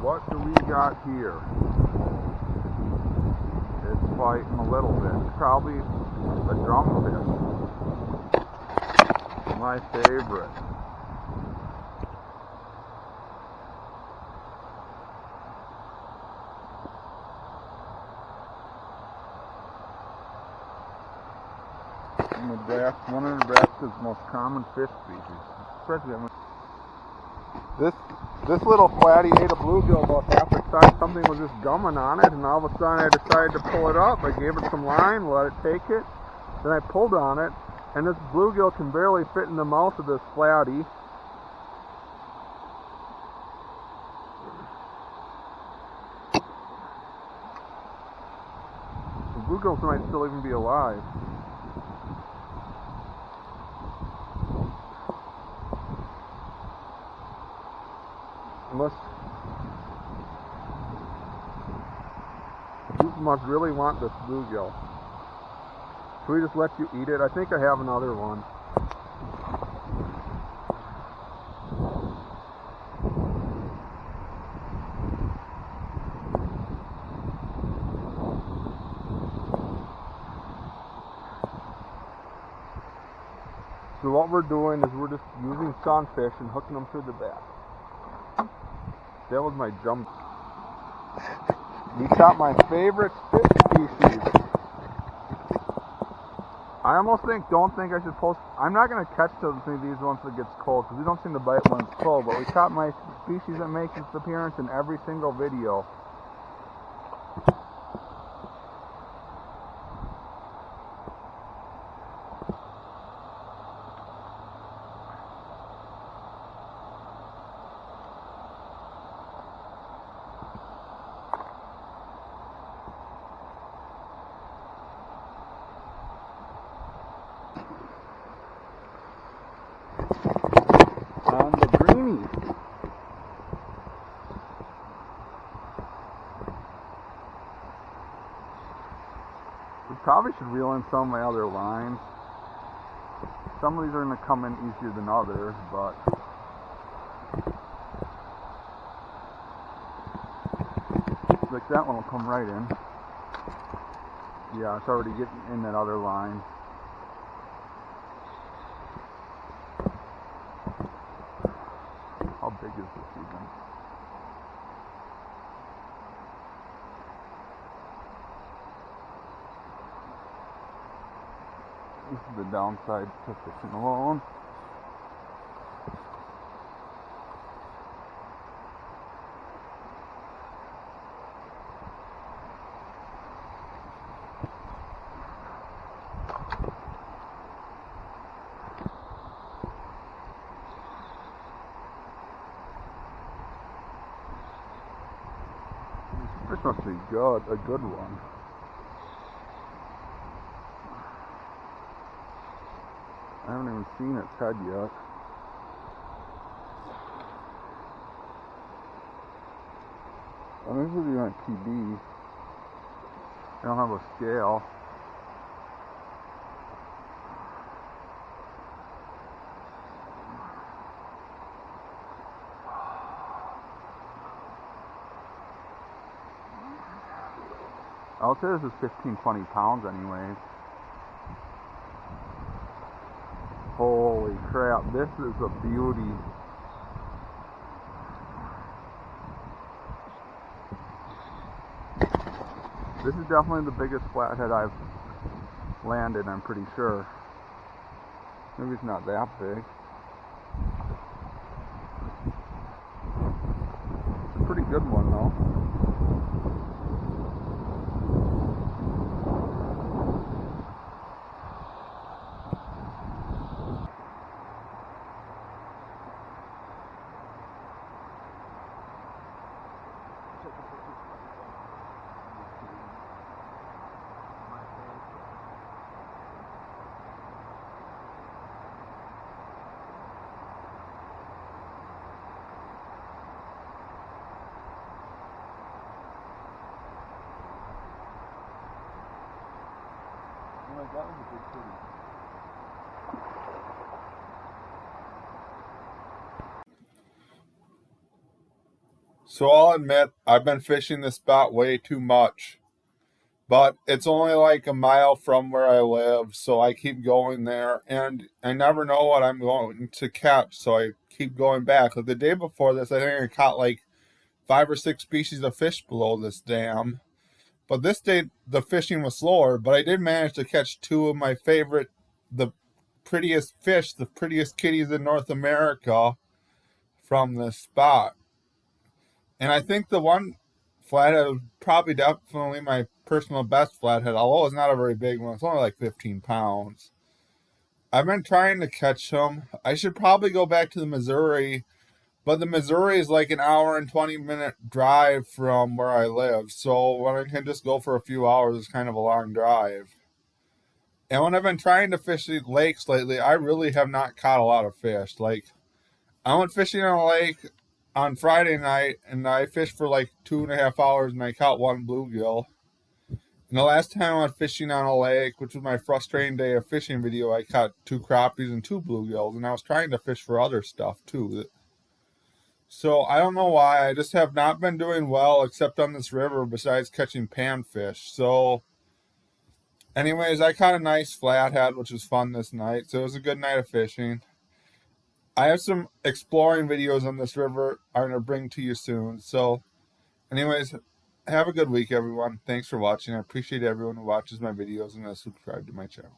what do we got here? It's fighting a little bit. It's probably a drumfish. My favorite. One of Nebraska's most common fish species. Especially this little flatty ate a bluegill about half the size. Something was just gumming on it, and all of a sudden I decided to pull it up. I gave it some line, let it take it, then I pulled on it, and this bluegill can barely fit in the mouth of this flatty. The bluegills might still even be alive. Unless you must really want this bluegill. Should we just let you eat it? I think I have another one. So what we're doing is we're just using sunfish and hooking them through the back. That was my jump. You caught my favorite fish species. I almost don't think I should post. I'm not going to catch those these once it gets cold because we don't seem to bite when it's cold. But we caught my species that makes its appearance in every single video. On the greenie. We probably should reel in some of my other lines. Some of these are going to come in easier than others, but like that one will come right in. Yeah, it's already getting in that other line. How big is this even? This is the downside to fishing alone. This must be good, a good one. I haven't even seen its head yet. I'm usually on PB. I don't have a scale. I'll say this is 15-20 pounds anyways. Holy crap, this is a beauty. This is definitely the biggest flathead I've landed, I'm pretty sure. Maybe it's not that big. It's a pretty good one though. That was a big kitty. So I'll admit, I've been fishing this spot way too much. But it's only like a mile from where I live, so I keep going there, and I never know what I'm going to catch, so I keep going back. Like the day before this, I think I caught like 5 or 6 species of fish below this dam. But this day, the fishing was slower, but I did manage to catch two of my favorite, the prettiest fish, the prettiest kitties in North America from this spot. And I think the one flathead was probably definitely my personal best flathead, although it's not a very big one. It's only like 15 pounds. I've been trying to catch them. I should probably go back to the Missouri, but the Missouri is like an hour and 20-minute drive from where I live. So when I can just go for a few hours, it's kind of a long drive. And when I've been trying to fish the lakes lately, I really have not caught a lot of fish. Like, I went fishing on a lake on Friday night, and I fished for like 2.5 hours, and I caught one bluegill. And the last time I went fishing on a lake, which was my frustrating day of fishing video, I caught 2 crappies and 2 bluegills, and I was trying to fish for other stuff too. So I don't know why, I just have not been doing well except on this river besides catching panfish. So anyways, I caught a nice flathead, which was fun this night. So it was a good night of fishing. I have some exploring videos on this river I'm going to bring to you soon. So anyways, have a good week, everyone. Thanks for watching. I appreciate everyone who watches my videos and has subscribed to my channel.